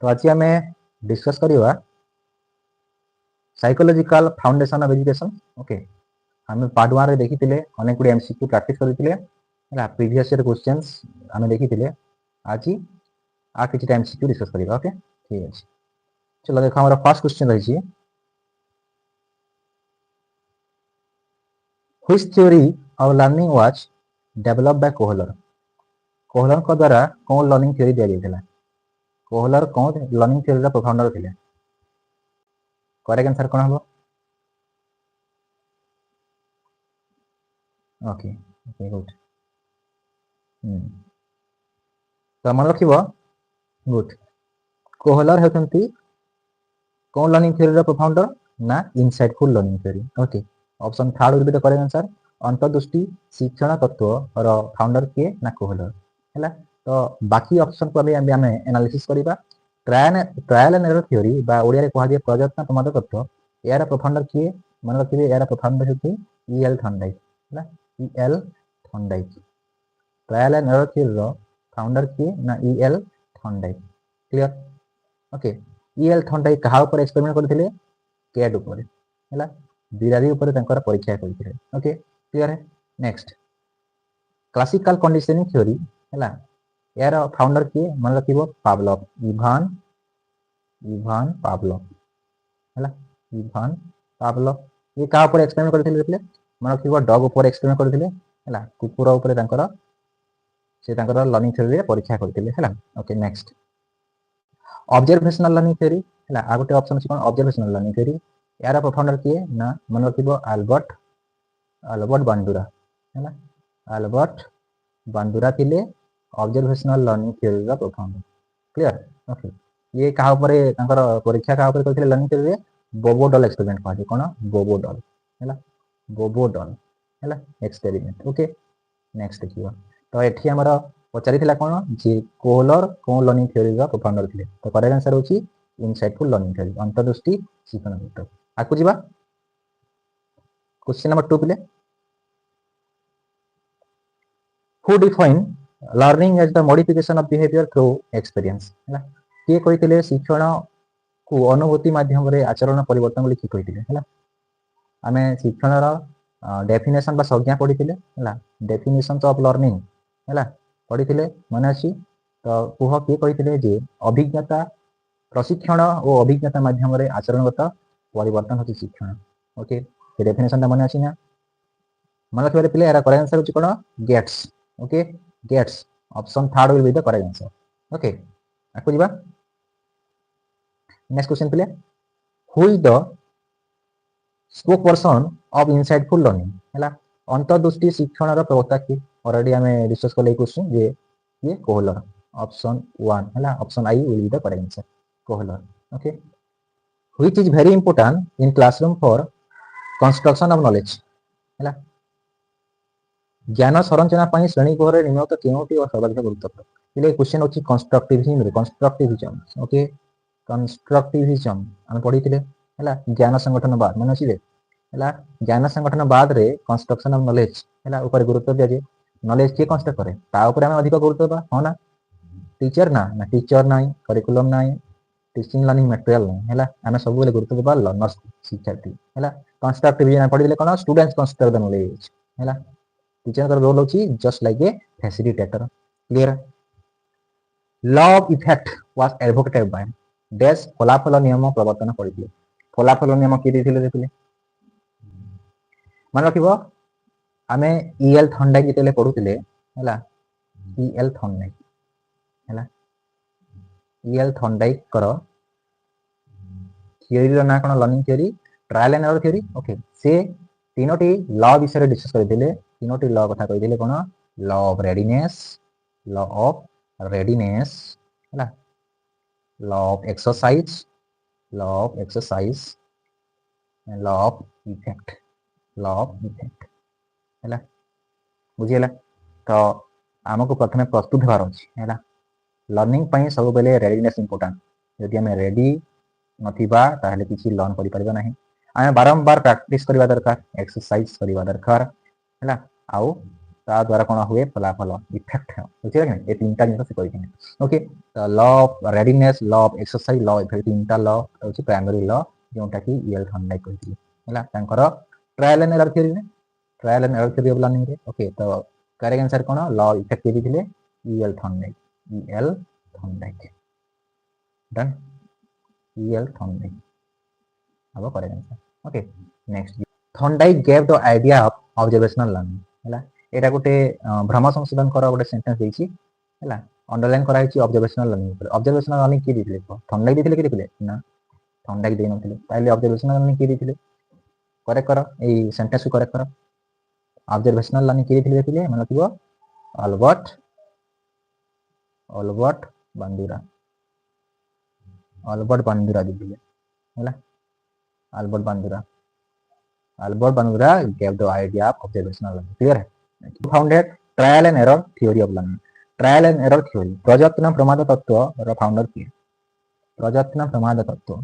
तो आज आम डिस्कस करवा psychological foundation of education. Okay, आम पार्ट 1 रे देखी अनेक गुड एमसीक्यू प्रैक्टिस करते प्रीवियस ईयर क्वेश्चंस आम देखी आज आ कि एमसीक्यू डिस्कस करवा। ओके ठीक है, चलो देखो हमारा फर्स्ट क्वेश्चन रही which theory of learning was developed by Kohler. Kohler को द्वारा कौन लर्निंग थ्योरी दिया जाता? कोहलर कौन लर्निंग थ्योरी प्रोफाउंडर थे? करेक्ट आंसर कौन हम? Okay okay good. तो मन रख गुड, कोहलर होती कौन लर्निंग थ्योरी प्रोफाउंडर ना insightful learning theory. Okay, option third will be the correct answer. अंतर्दृष्टि शिक्षण तत्व रो फाउंडर किए ना कोहलर है। तो बाकी ऑप्शन को अभी आम एनालिसिस करवा। ट्रायल एंड एरर थ्योरी बा ओडिया कह दिए प्रयत्न प्रमाद तत्व यार प्रोफाउंडर किए? मन रखिए यार प्रोफाउंडर होती ई.एल. थॉर्नडाइक है। E L. Thorndike trial and error theory रो फाउंडर किए ना E L. Thorndike. Clear? Okay, E L. Thorndike कहा ऊपर एक्सपेरिमेंट करथिले? कैट ऊपर है, बिरारी ऊपर तंकर परीक्षा करथिले। ओके क्लियर है। नेक्स्ट, क्लासिकल कंडीशनिंग थ्योरी है यार फाउंडर किए? मन रखिबो पावलोव, इवान पावलोव है। इवान पावलोव ये कहा ऊपर एक्सपेरिमेंट करथिले? मन रखिबो डॉग ऊपर एक्सपेरिमेंट करथिले है, कुकुर ऊपर तंकर से तंकर लर्निंग थ्योरी परीक्षा करथिले है। Okay next, observational learning theory है। आ गोटे ऑप्शन अछि कोन? ऑब्जर्वेशनल लर्निंग थ्योरी यार प्रोफाउंडर किए ना? मन रखिबो अल्बर्ट बांडुरा है। अल्बर्ट बांडुरा थिले ऑब्जर्वेशनल लर्निंग थ्योरी रा प्रोफाउंडर। क्लियर? ओके, ये कहा ऊपर तंकर परीक्षा कहा ऊपर करथिले लर्निंग थ्योरी रे? बोबोडल एक्सपेरिमेंट कहते कोन? बोबोडल है, बोबोडल है एक्सपेरिमेंट। ओके नेक्स्ट देखिए, तो एठी हमर पचारिथिला कोन जे कोहलर कोन लर्निंग थ्योरी रा प्रोफाउंडर थिले? तो करेक्ट आंसर होची इनसाइटफुल लर्निंग थ्योरी, अंतर्दृष्टि शिक्षण तत्व। आकु जिबा क्वेश्चन नंबर 2 पिले, who define learning as the modification of behaviour through experience है? किए कहिथिले शिक्षण को अनुभूति माध्यम रे आचरण परिवर्तन बोली कि कहिथिले है? आमे शिक्षण रा डेफिनेशन बा संज्ञा पढ़िथिले है, डेफिनेशंस ऑफ लर्निंग है पढ़िथिले मन अछि। तो कुह किए कहिथिले जे अभिज्ञता प्रशिक्षण और अभिज्ञता माध्यम रे आचरणगत परिवर्तन होची शिक्षण। ओके, ये डेफिनेशन मन अछि ना? मन रखिबारे पिले एरा करेक्ट आंसर होची कोन? Gates. Okay gates, option third will be the correct answer. ओके आकु जिबा नेक्स्ट क्वेश्चन पिले, who is the spoke person of insightful learning है? अंतर्दृष्टि शिक्षण रा प्रवक्ता की ऑलरेडी हमें डिस्कस कर ले क्वेश्चन ये कोहलर। ऑप्शन 1 है, option I will be the correct answer, Kohler. Okay, which is very important in classroom for construction of knowledge है? ज्ञान संरचना पर श्रेणी गृह निम्नलिखित केउटी और सर्वाधिक गुरुत्वपूर्ण? ये क्वेश्चन होची कंस्ट्रक्टिविज्म। ओके, कंस्ट्रक्टिविज्म हम पढ़ीथिले है, ज्ञान संगठनवाद मन अछि है। ज्ञान संगठनवाद रे कंस्ट्रक्शन ऑफ नॉलेज है ऊपर गुरुत्व दिया जाए। नॉलेज के कंस्ट्रक्ट करे ता ऊपर हमें अधिक गुरुत्व दबा हो ना? टीचर ना टीचर नाही, करिकुलम नाही, टीचिंग लर्निंग मटेरियल नहीं है, आम सब गुरुत्व देवा लर्नर्स शिक्षार्थी है। कंस्ट्रक्टिविज्म पढ़ी कौन? स्टूडेंट्स कंस्ट्रक्ट द नॉलेज है। टीचर का रोल होची just like a facilitator. Clear? Law of effect was advocated by dash फलाफल नियम प्रवर्तन करथिले। फलाफल नियम कि देथिले देखिले? मन रखिबो आमे ई.एल. थॉर्नडाइक जेतेले पढुथिले है, ई.एल. थॉर्नडाइक है, ई.एल. थॉर्नडाइक कर थ्योरी ना कोन? Learning theory, trial and error theory. Okay, से तीनोटी लॉ विषय डिस्कस करथिले। तीनोटी लॉ कथा कहिथिले कोन? Law of readiness, law of readiness है, law of exercise, law of exercise, law of effect, law of effect है। बुझीला? तो आमको प्रथमे प्रस्तुत होबार अछि है। लर्निंग पई सब बेले रेडीनेस इंपोर्टेंट। यदि हमें रेडी नथिबा ताहले किछि लर्न करि परबा नाही। आमे बारंबार प्रैक्टिस करबा दरकार, एक्सरसाइज करबा दरकार है। आउ ତା ଦ୍ୱାରା କ'ଣ ହୁଏ ଫଳାଫଳ ଇଫେକ୍ଟ ବୁଝିଲେ କି ଏ ତିନିଟା ଜିନିଷ ସେ କହିଛନ୍ତି ଓକେ ତ law of readiness law of exercise law ଏ ତିନିଟା ଲ ହେଉଛି ପ୍ରାଇମେରୀ ଲ ଯେଉଁଟାକି ଇଏଲ୍ ଥର୍ନଡାଇକ୍ କହିଥିଲେ ହେଲା ତାଙ୍କର ଟ୍ରାଏଲ୍ ଆଣ୍ଡ ଏରର ଥିଓରିରେ trial and error theory of ଲର୍ଣ୍ଣିଂରେ ଓକେ ତ କରେକ୍ଟ ଆନ୍ସର କ'ଣ ଲ ଇଫେକ୍ଟ କିଏ ଦେଇଥିଲେ E L Thorndike E L Thorndike done E L Thorndike ହବ correct answer okay next Thorndike gave the idea of observational learning ହେଲା ଏଇଟା ଗୋଟେ ଭ୍ରମ ସଂଶୋଧନଙ୍କର ଗୋଟେ ସେଣ୍ଟେନ୍ସ ଦେଇଛି ହେଲା अंडरलाइन करा ऑब्जर्वेशनल लर्निंग ऑब्जर्वेशनल लर्निंग किए देथिले थर्नडाइक देथिले कि देथिले ना थर्नडाइक देइ नथिले ताइले ऑब्जर्वेशनल लर्निंग किए देथिले करेक्ट करो एई सेंटेंस को करेक्ट करो ऑब्जर्वेशनल लर्निंग किए देथिले मतलब थिबो अल्बर्ट बांदुरा देथिले होला Albert Bandura gave the idea of observational learning clear है founded trial and error theory of learning trial and error theory प्रयत्न प्रमाद तत्व फाउंडर किए प्रयत्न प्रमाद तत्व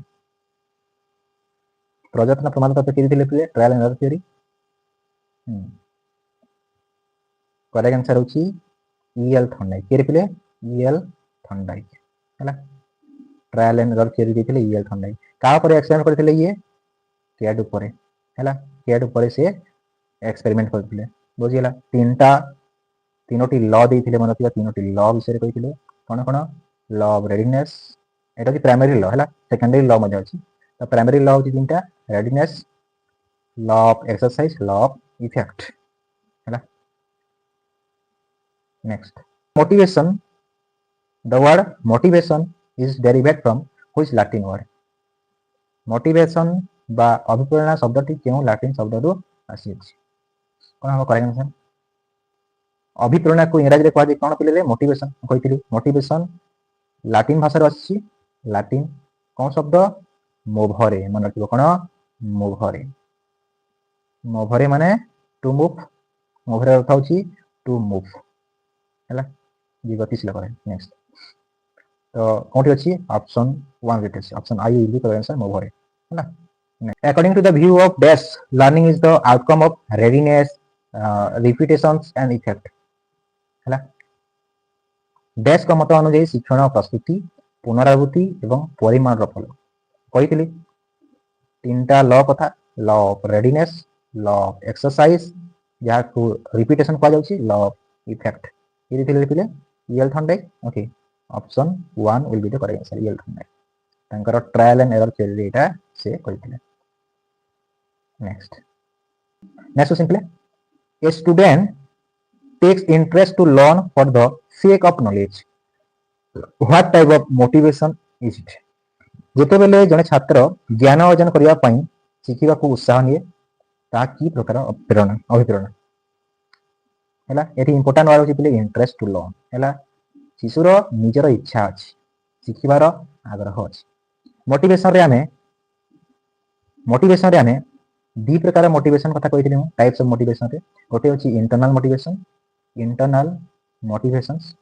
किए trial and error theory correct answer होची ईएल थर्नडाइक किए देथिले ईएल थर्नडाइक हैला ट्रायल एंड एरर थ्योरी देथिले ईएल थर्नडाइक का पर एक्सपेरिमेंट करथिले ये कैड ऊपर हैला कैड ऊपर से एक्सपेरिमेंट करथिले बुझिला तीनोटी ल देथिले मन थिबा तीनोटी ल विषय कहिथिले कोन कोन ल ऑफ रेडीनेस एटा कि प्राइमरी ल हैला सेकेंडरी ल मध्ये अछि तो प्राइमरी ल होची तीनटा रेडीनेस ल ऑफ एक्सरसाइज ल ऑफ इफेक्ट हैला next motivation the word motivation is derivative from which Latin word motivation बा अभिप्रेरणा शब्दटी केउ लैटिन शब्दरू आसी अछि कोन हम करेक्ट आंसर अभिप्रेरणा को इंग्रजी रे कहै कोन पिले मोटिवेशन कहिथिली मोटिवेशन लैटिन भाषा रे अछि लैटिन कोन शब्द मोभरे मन रखिबो कोन मोभरे माने टू मूव मोभरे अर्थ होची टू मूव हैला जी गतिशील करे नेक्स्ट तो कोठी अछि ऑप्शन 1 रे अछि option I will be correct answer मोभरे हैला according to the view of dash learning is the outcome of readiness repetitions and effect हैला डैश का मत अनुसार शिक्षण प्रस्तुति पुनरावृत्ति एवं परिमाण फल कही तीनटा ल कथा law of readiness law of exercise जहाँ को रिपीटेशन कह जाउछि ल ऑफ इफेक्ट ये दिथिले E L Thorndike okay option 1 will be the correct answer E L Thorndike तांकर ट्रायल एंड एरर थ्योरी एटा से कहिथिले next simply a student takes interest to learn for the sake of knowledge what type of motivation is it जेते बेले जने छात्र ज्ञान अर्जन करिया पई शिखिबा को उत्साह निये ता की प्रकार अभिप्रेरणा हैला एठी इंपोर्टेंट वाला होची पले इंटरेस्ट टू लर्न हैला शिशुर निजर इच्छा अछि शिखिबार आग्रह अछि मोटिवेशन रे हमें दी प्रकार मोटिवेशन कथा कहिथिले टाइप्स ऑफ मोटिवेशन रे गोटे होची इंटरनल मोटिवेशंस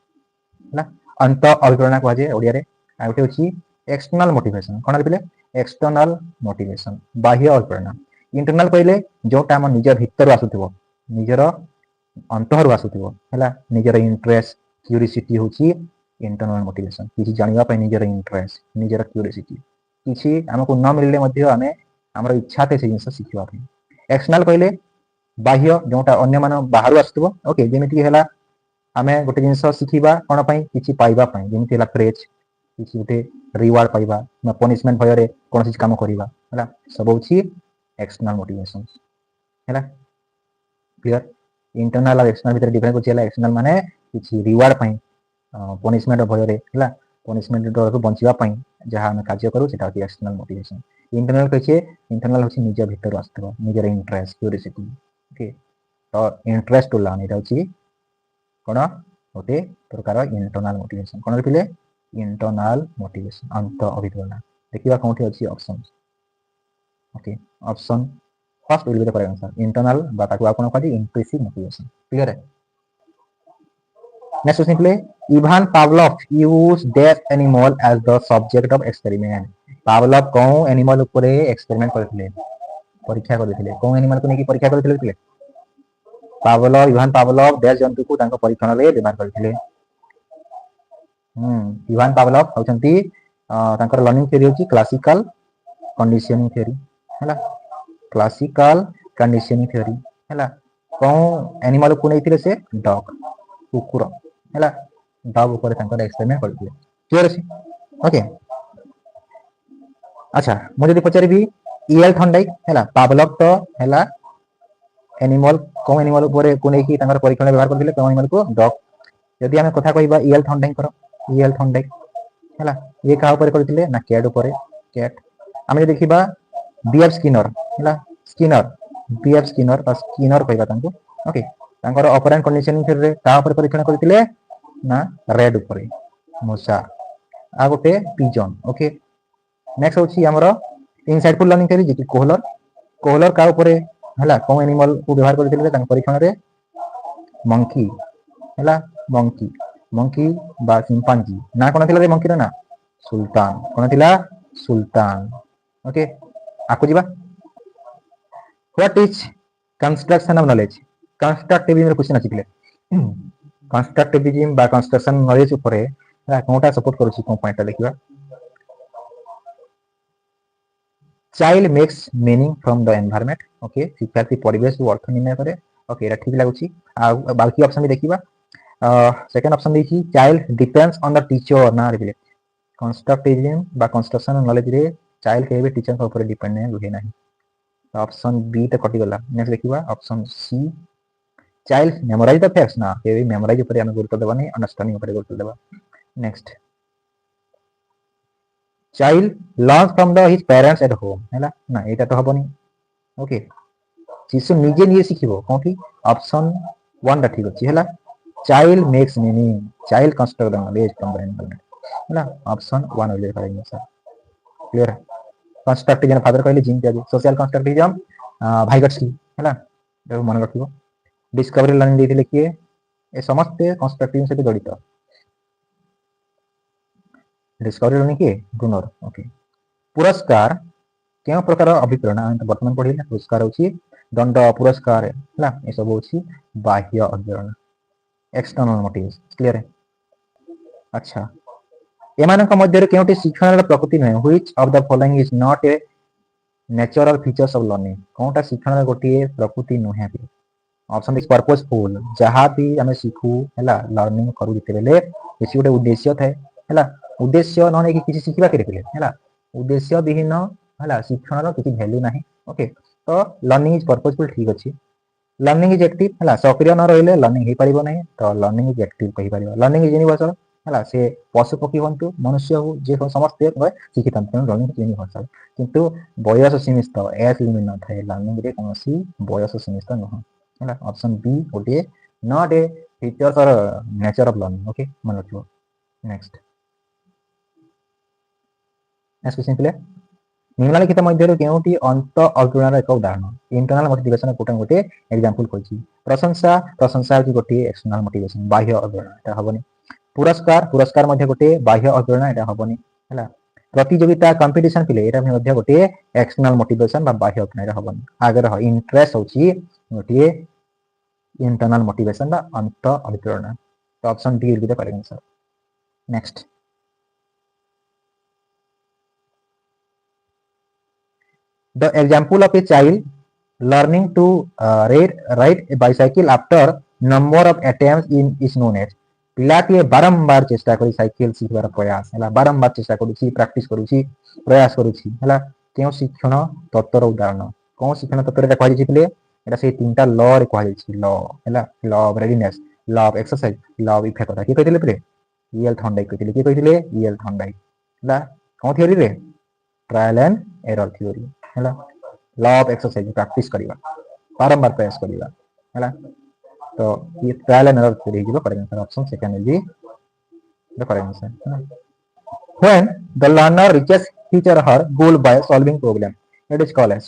ना अंत अभिप्रेरणा कह जाए ओडिया रे आ गोटे होची एक्सटर्नल मोटिवेशन कोन दिले एक्सटर्नल मोटिवेशन बाह्य अभिप्रेरणा इंटरनल कहले जोटा हम निज भीतर आसुथिबो निजर अंतहरु आसुथिबो हैला निजर इंटरेस्ट क्यूरियोसिटी होची इंटरनल मोटिवेशन किछि जानिबा पय निजर इंटरेस्ट निजर क्यूरियोसिटी किछि हमको न मिलले मध्ये हमें हमर इच्छा ते से जिंस सिखिबा पय एक्सटर्नल कहले बाह्य जोटा अन्य मान बाहर आसुथिबो ओके जेमिति हैला आमे गोटे जिंस सिखिबा कोन पय किछि पाइबा पय जेमिति हैला प्रेज किछि गोटे रिवार्ड पाइबा ना पनिशमेंट भयरे कोनसी काम करिबा हैला सब होछि एक्सटर्नल मोटिवेशन हैला क्लियर इंटरनल और एक्सटर्नल भीतर डिफरेंस होछि हैला एक्सटर्नल माने किछि रिवार्ड पय पनिशमेंट भयरे हैला पनिशमेंट डरु बंचिबा पय जहा हम कार्य करू सेटा होछि एक्सटर्नल मोटिवेशन इंटरनल कहिछे इंटरनल होछि निज भीतर आसथिबो निजर इंटरेस्ट क्यूरियोसिटी ओके तो इंटरेस्ट टू लर्न एटा होछि कोन होते प्रकार इंटरनल मोटिवेशन कोन रिले इंटरनल मोटिवेशन अंत अभिप्रेरणा देखिबा कोठी अछि option okay option first will be the correct answer internal बा ताकू आपण कहि इंट्रिंसिक मोटिवेशन क्लियर है next simply Ivan Pavlov used that animal as the subject of experiment Pavlov को एनिमल ऊपर एक्सपेरिमेंट करथिले परीक्षा करथिले को एनिमल को नेकी परीक्षा करथिले पावलव इवान पावलव डैश जंतु को तांको परीक्षण रे व्यवहार करथिले। इवान पावलव होचंती तांकर लर्निंग थ्योरी होची क्लासिकल कंडीशनिंग थ्योरी हैला। क्लासिकल कंडीशनिंग थ्योरी हैला। कोन एनिमल को नैथिले से डॉग कुकुर हैला। डॉग ऊपर तांकर एक्सपेरिमेंट करथिले। क्लियर अछि ओके। अच्छा मु जदि पचारिबी ईएल थॉर्नडाइक हैला पावलव तो हैला एनिमल कोन एनिमल ऊपर को नै कि तांकर परीक्षण व्यवहार करथिले कोन एनिमल को डॉग। यदि आमे कथा कहबा ईएल थॉर्नडाइक करो ईएल थॉर्नडाइक हैला ये का ऊपर करथिले ना कैट ऊपर कैट। आमे देखिबा बीएफ स्किनर हैला स्किनर बीएफ स्किनर बा स्किनर कहबा तांको ओके। तांकर ऑपरेंट कंडीशनिंग थ्योरी रे का ऊपर परीक्षण करथिले ना रेड ऊपर मूषा आ गोटे पिजन ओके। नेक्स्ट होची हमरो इनसाइटफुल लर्निंग थ्योरी जेकी कोहलर कोहलर का ऊपर हैला कोन एनिमल को व्यवहार करथिले तांकर परीक्षण रे मंकी हैला मंकी मंकी बा चिंपांजी ना कोन थिला रे मंकी रे ना सुल्तान कोन थिला सुल्तान ओके। आकु जीवा what is construction of knowledge constructivism रे क्वेश्चन आछिले। कंस्ट्रक्टिविज्म बा कंस्ट्रक्शन नॉलेज ऊपर कोनटा सपोर्ट करूची कोन पॉइंट देखिबा child makes meaning from the environment okay. शिक्षार्थी परिवेश को अर्थ निर्णय करे ओके एटा ठीक लागुची। आ बाकी ऑप्शन भी देखिबा सेकंड ऑप्शन देखि child depends on the teacher ना रे कंस्ट्रक्टिविज्म बा कंस्ट्रक्शन नॉलेज रे चाइल्ड के भी टीचर के ऊपर डिपेंड नै रुहे नाही। ऑप्शन बी तो कटि गला। नेक्स्ट देखिबा option C child memorize the facts ना के भी मेमोराइज ऊपर हम गुरुत्व देबा नै अंडरस्टैंडिंग ऊपर गुरुत्व देबा। Next child learn from the his parents at home हैला ना एटा तो हबनी ओके। शिशु निजे निजे सिखिबो कोठी ऑप्शन 1 दा ठीक अछि हैला। Child makes meaning child construct the knowledge from the environment हैला ऑप्शन 1 हो जाय सर क्लियर। कंस्ट्रक्टिविज्म फादर कहले जीन त्यागी सोशल कंस्ट्रक्टिविज्म भाइगट्सकी हैला देखो मन रखिबो। डिस्कवरी लर्निंग देथिले किए ए समस्त कंस्ट्रक्टिविज्म से जड़ित डिस्कवरी लर्निंग किए ब्रूनर ओके। पुरस्कार केउ प्रकार अभिप्रेरणा वर्तमान पढ़िले पुरस्कार होची दंड पुरस्कार हैला ए सब होची बाह्य अभिप्रेरणा एक्सटर्नल मोटिव्स क्लियर है। अच्छा एमानक मध्य केउटी शिक्षण प्रकृति नै which of the following is not a natural features of learning कोनटा शिक्षण गोटी प्रकृति नुहे। ऑप्शन इज पर्पसफुल जहाँ भी हमें सीखू हैला लर्निंग करू जते बेले किसी गोटे उद्देश्य थाए हैला उद्देश्य न नै कि किसी शिखिबा के देले हैला उद्देश्य विहीन हैला शिक्षण रो किछि वैल्यू नाही ओके। तो लर्निंग इज पर्पसफुल ठीक अछि। लर्निंग इज एक्टिव हैला सक्रिय न रहिले लर्निंग हे परिबो नै। तो लर्निंग इज एक्टिव कहि परिबा। लर्निंग इज यूनिवर्सल हैला से पशु पक्षी हंतु मनुष्य हो जे समस्त शिखितन लर्निंग इज यूनिवर्सल किंतु बयस सीमित एज लिमिट न थाए लर्निंग रे कोनोसी बयस सीमित न हैला ऑप्शन बी गोटे नॉट ए फीचर्स और नेचर ऑफ लर्निंग ओके मन रखिबो। नेक्स्ट क्वेश्चन प्ले निम्नलिखित मध्य केउटी अंत अभिप्रेरण एक उदाहरण इंटरनल मोटिवेशन कोटा गोटे एग्जांपल कहछि। प्रशंसा प्रशंसा कि गोटे एक्सटर्नल मोटिवेशन बाह्य अभिप्रेरण एटा हबनी। पुरस्कार पुरस्कार मध्य गोटे बाह्य अभिप्रेरण एटा हबनी हैला। प्रतियोगिता कंपटीशन पिले एटा मध्य गोटे एक्सटर्नल मोटिवेशन बा बाह्य अभिप्रेरण हबनी। आगे रह इंटरेस्ट होछि गोटे इंटरनल मोटिवेशन बा अंत अभिप्रेरण। तो option D will be the correct answer. Next the example of a child learning to ride a bicycle after number of attempts in is known as पिलाटी बारंबार चेष्टा करी साइकिल शिखबार प्रयास हैला बारंबार चेष्टा करूची प्रैक्टिस करूची प्रयास करूची हैला केउ शिक्षण तत्वर उदाहरण कोन शिक्षण तत्वर रे कहै छिले एटा से तीनटा लॉ रे कहै छि लॉ हैला law of readiness law of exercise law of effect की कहिथिले प्रे ईएल थॉर्नडाइक कहिथिले की कहिथिले ईएल थॉर्नडाइक हैला कोन थ्योरी रे ट्रायल एंड एरर थ्योरी हैला लॉ ऑफ एक्सरसाइज प्रैक्टिस करिवा बारंबार प्रयास करिवा हैला। तो ये ट्रायल एंड एरर थ्योरी हिजो करेंगे sir option second is the correct answer. When the learner reaches his or her goal by solving problem it is called as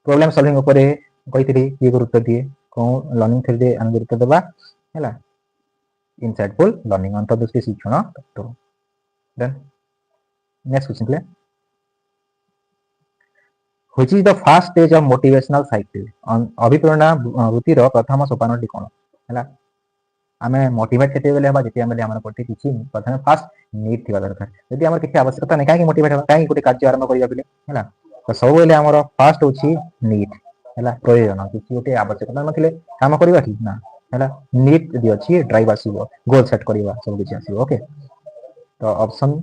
problem solving ऊपर कहिथिली ये गुरुत्व दिए कोन लर्निंग थ्योरी दे हम गुरुत्व देबा हैला इनसाइटफुल लर्निंग अंतर्दृष्टि शिक्षण तत्व। Then next question play which is the first stage of motivational cycle अभिप्रेरणा वृत्तिर प्रथम सोपानटी कोन हैला आमे मोटिवेट केते बेले हबा जेते बेले हमर पटे किछि प्रथम फास्ट नीड थिबा दरकार यदि हमर किछि आवश्यकता नै काहे मोटिवेट हबा काहे गोटे कार्य आरंभ करिया बेले हैला तो सब बेले हमर फास्ट होछि नीड हैला प्रयोजन किछि गोटे आवश्यकता नथिले काम करिवा कि ना हैला नीड यदि अछि ड्राइव आसीबो गोल सेट करिवा सब किछि आसीबो ओके तो option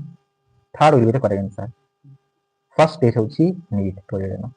third will be the correct answer first stage होछि नीड प्रयोजन